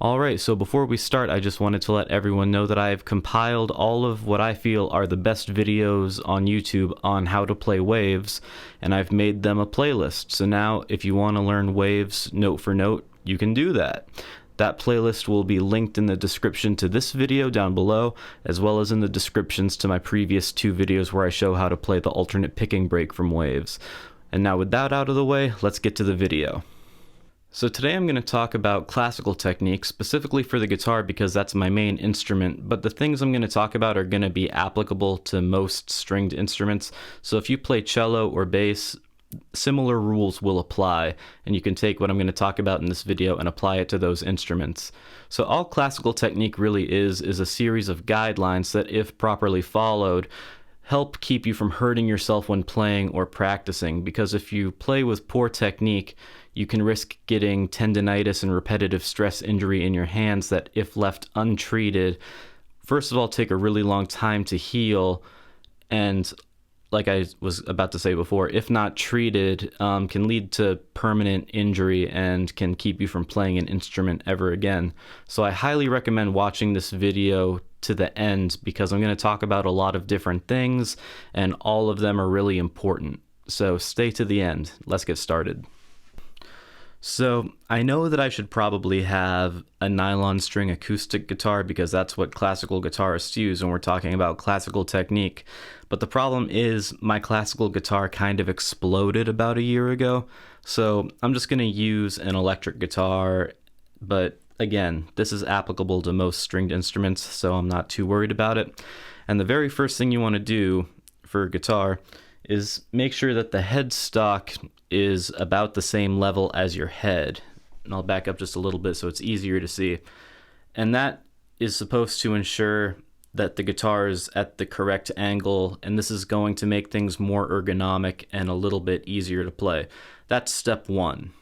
Alright, so before we start, I just wanted to let everyone know that I've compiled all of what I feel are the best videos on YouTube on how to play waves, and I've made them a playlist. So now, if you want to learn waves note for note, you can do that. That playlist will be linked in the description to this video down below, as well as in the descriptions to my previous two videos where I show how to play the alternate picking break from waves. And now with that out of the way, let's get to the video. So today I'm going to talk about classical techniques, specifically for the guitar because that's my main instrument, but the things I'm going to talk about are going to be applicable to most stringed instruments. So if you play cello or bass, similar rules will apply, and you can take what I'm going to talk about in this video and apply it to those instruments. So all classical technique really is a series of guidelines that, if properly followed, help keep you from hurting yourself when playing or practicing, because if you play with poor technique, you can risk getting tendinitis and repetitive stress injury in your hands that, if left untreated, first of all, take a really long time to heal, and like I was about to say before, if not treated, can lead to permanent injury and can keep you from playing an instrument ever again. So I highly recommend watching this video to the end because I'm going to talk about a lot of different things and all of them are really important. So stay to the end. Let's get started. So I know that I should probably have a nylon string acoustic guitar because that's what classical guitarists use when we're talking about classical technique. But the problem is my classical guitar kind of exploded about a year ago. So I'm just going to use an electric guitar. But again, this is applicable to most stringed instruments, so I'm not too worried about it. And the very first thing you want to do for a guitar is make sure that the headstock is about the same level as your head. And I'll back up just a little bit so it's easier to see. And that is supposed to ensure that the guitar is at the correct angle, and this is going to make things more ergonomic and a little bit easier to play. That's step one.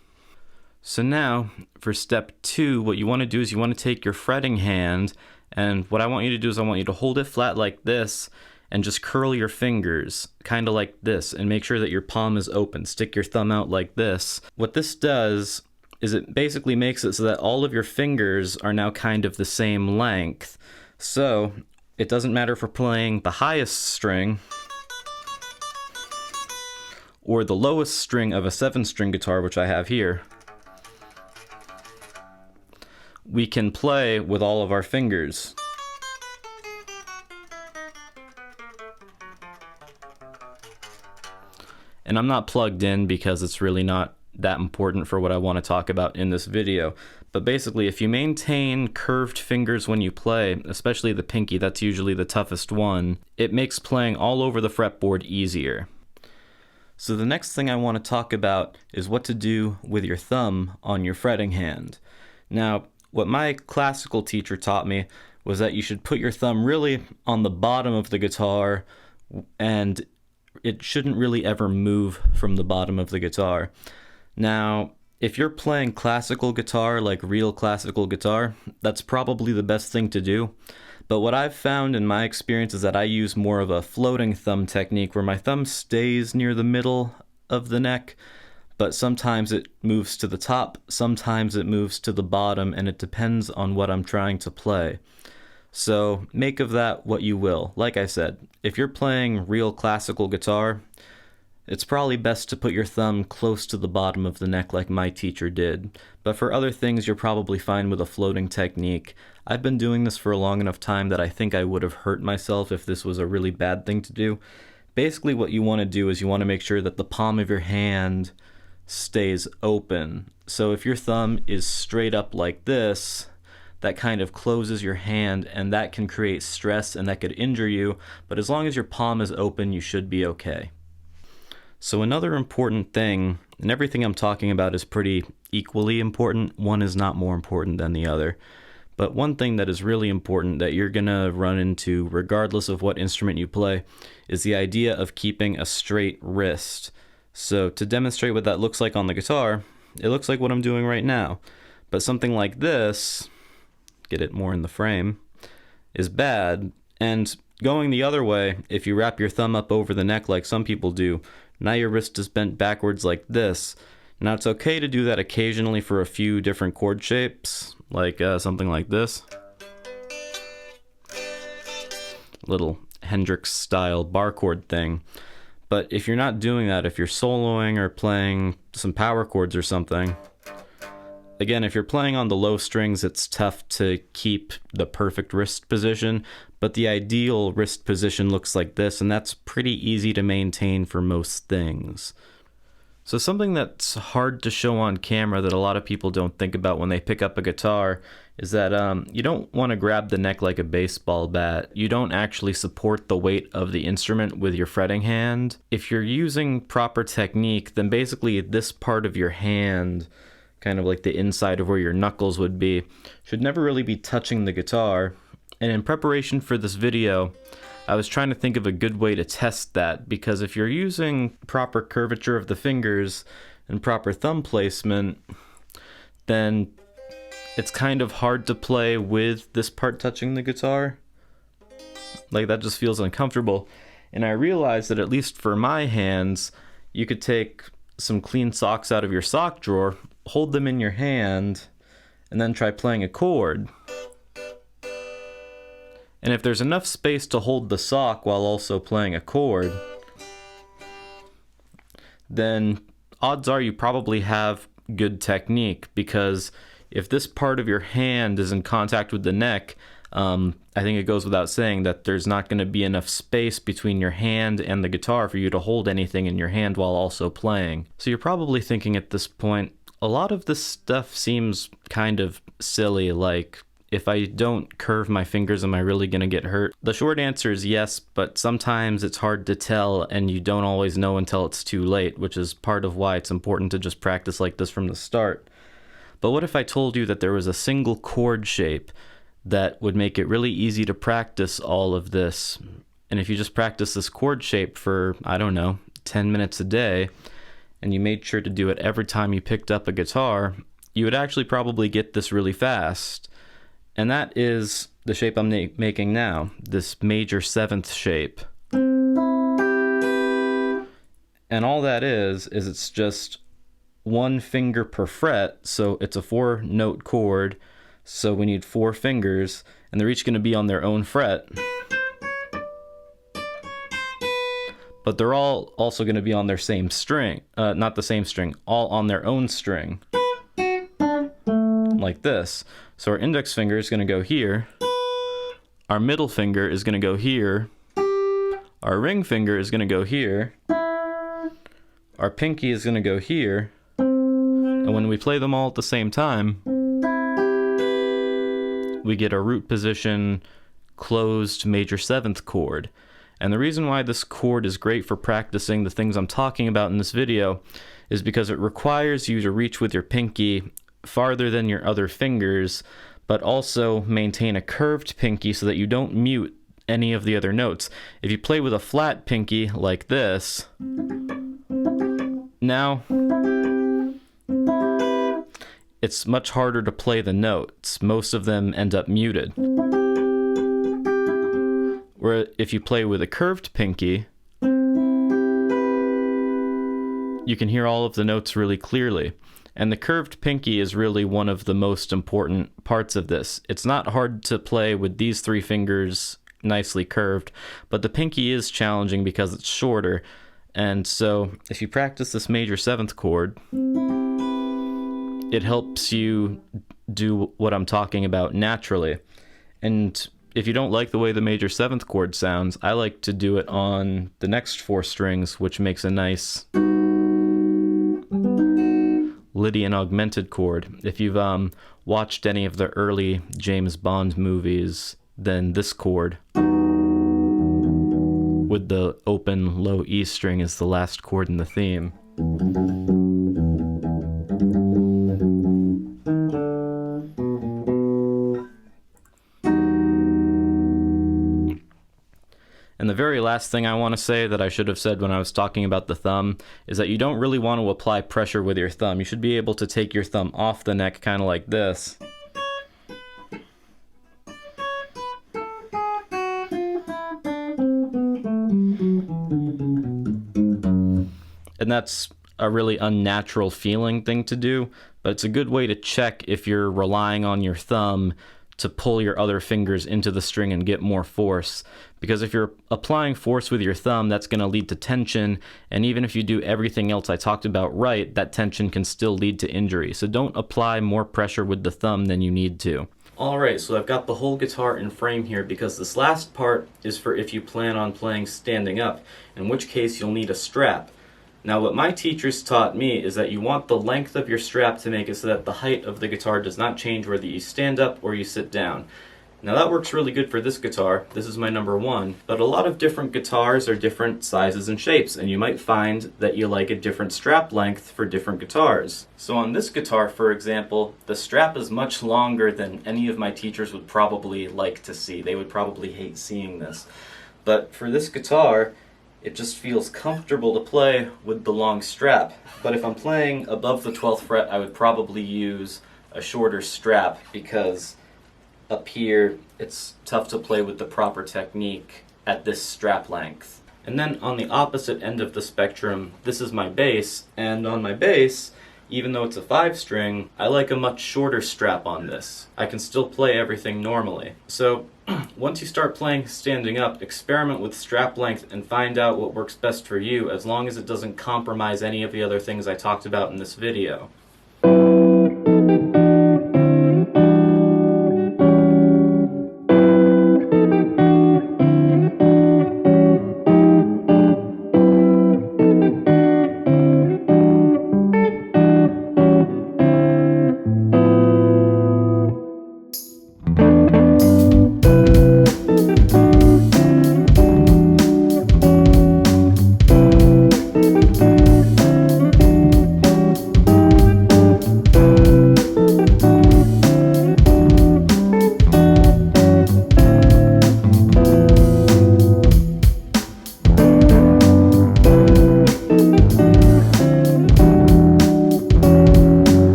So now, for step two, what you want to do is you want to take your fretting hand, and what I want you to do is I want you to hold it flat like this, and just curl your fingers, kind of like this, and make sure that your palm is open. Stick your thumb out like this. What this does is it basically makes it so that all of your fingers are now kind of the same length. So it doesn't matter if we're playing the highest string or the lowest string of a 7-string guitar, which I have here. We can play with all of our fingers. And I'm not plugged in because it's really not that important for what I want to talk about in this video. But basically, if you maintain curved fingers when you play, especially the pinky, that's usually the toughest one, it makes playing all over the fretboard easier. So the next thing I want to talk about is what to do with your thumb on your fretting hand. Now, what my classical teacher taught me was that you should put your thumb really on the bottom of the guitar, and it shouldn't really ever move from the bottom of the guitar. Now, if you're playing classical guitar, like real classical guitar, that's probably the best thing to do. But what I've found in my experience is that I use more of a floating thumb technique where my thumb stays near the middle of the neck, but sometimes it moves to the top, sometimes it moves to the bottom, and it depends on what I'm trying to play. So make of that what you will. Like I said, if you're playing real classical guitar, it's probably best to put your thumb close to the bottom of the neck like my teacher did. But for other things, you're probably fine with a floating technique. I've been doing this for a long enough time that I think I would have hurt myself if this was a really bad thing to do. Basically, what you want to do is you want to make sure that the palm of your hand stays open. So if your thumb is straight up like this, that kind of closes your hand, and that can create stress and that could injure you, but as long as your palm is open, you should be okay. So another important thing, and everything I'm talking about is pretty equally important, one is not more important than the other, but one thing that is really important that you're gonna run into regardless of what instrument you play is the idea of keeping a straight wrist. So to demonstrate what that looks like on the guitar, it looks like what I'm doing right now, but something like this, get it more in the frame, is bad. And going the other way, if you wrap your thumb up over the neck like some people do, now your wrist is bent backwards like this. Now it's okay to do that occasionally for a few different chord shapes, like something like this. Little Hendrix style bar chord thing. But if you're not doing that, if you're soloing or playing some power chords or something, again, if you're playing on the low strings, it's tough to keep the perfect wrist position, but the ideal wrist position looks like this, and that's pretty easy to maintain for most things. So something that's hard to show on camera that a lot of people don't think about when they pick up a guitar is that you don't want to grab the neck like a baseball bat. You don't actually support the weight of the instrument with your fretting hand. If you're using proper technique, then basically this part of your hand, kind of like the inside of where your knuckles would be, should never really be touching the guitar. And in preparation for this video, I was trying to think of a good way to test that, because if you're using proper curvature of the fingers and proper thumb placement, then it's kind of hard to play with this part touching the guitar. Like, that just feels uncomfortable. And I realized that at least for my hands, you could take some clean socks out of your sock drawer, hold them in your hand, and then try playing a chord. And if there's enough space to hold the sock while also playing a chord, then odds are you probably have good technique, because if this part of your hand is in contact with the neck, I think it goes without saying that there's not going to be enough space between your hand and the guitar for you to hold anything in your hand while also playing. So you're probably thinking at this point, a lot of this stuff seems kind of silly, like, if I don't curve my fingers, am I really going to get hurt? The short answer is yes, but sometimes it's hard to tell, and you don't always know until it's too late, which is part of why it's important to just practice like this from the start. But what if I told you that there was a single chord shape that would make it really easy to practice all of this? And if you just practice this chord shape for, I don't know, 10 minutes a day, and you made sure to do it every time you picked up a guitar, you would actually probably get this really fast. And that is the shape I'm making now, this major seventh shape. And all that is it's just one finger per fret, so it's a 4-note chord, so we need 4 fingers, and they're each going to be on their own fret. But they're all also going to be on their same string, not the same string, all on their own string. Like this. So our index finger is going to go here, our middle finger is going to go here, our ring finger is going to go here, our pinky is going to go here, and when we play them all at the same time, we get a root position closed major 7th chord. And the reason why this chord is great for practicing the things I'm talking about in this video is because it requires you to reach with your pinky farther than your other fingers, but also maintain a curved pinky so that you don't mute any of the other notes. If you play with a flat pinky like this, now it's much harder to play the notes. Most of them end up muted. Where if you play with a curved pinky, you can hear all of the notes really clearly. And the curved pinky is really one of the most important parts of this. It's not hard to play with these 3 fingers nicely curved, but the pinky is challenging because it's shorter. And so if you practice this major 7th chord, it helps you do what I'm talking about naturally. And if you don't like the way the major 7th chord sounds, I like to do it on the next 4 strings, which makes a nice Lydian augmented chord. If you've watched any of the early James Bond movies, then this chord with the open low E string is the last chord in the theme. And the very last thing I want to say that I should have said when I was talking about the thumb is that you don't really want to apply pressure with your thumb. You should be able to take your thumb off the neck kind of like this. And that's a really unnatural feeling thing to do, but it's a good way to check if you're relying on your thumb to pull your other fingers into the string and get more force. Because if you're applying force with your thumb, that's going to lead to tension, and even if you do everything else I talked about right, that tension can still lead to injury. So don't apply more pressure with the thumb than you need to. Alright, so I've got the whole guitar in frame here because this last part is for if you plan on playing standing up, in which case you'll need a strap. Now what my teachers taught me is that you want the length of your strap to make it so that the height of the guitar does not change whether you stand up or you sit down. Now that works really good for this guitar. This is my number 1, but a lot of different guitars are different sizes and shapes, and you might find that you like a different strap length for different guitars. So on this guitar, for example, the strap is much longer than any of my teachers would probably like to see. They would probably hate seeing this. But for this guitar, it just feels comfortable to play with the long strap. But if I'm playing above the 12th fret, I would probably use a shorter strap because up here it's tough to play with the proper technique at this strap length. And then on the opposite end of the spectrum, this is my bass, and on my bass, even though it's a 5-string, I like a much shorter strap on this. I can still play everything normally. So once you start playing standing up, experiment with strap length and find out what works best for you, as long as it doesn't compromise any of the other things I talked about in this video.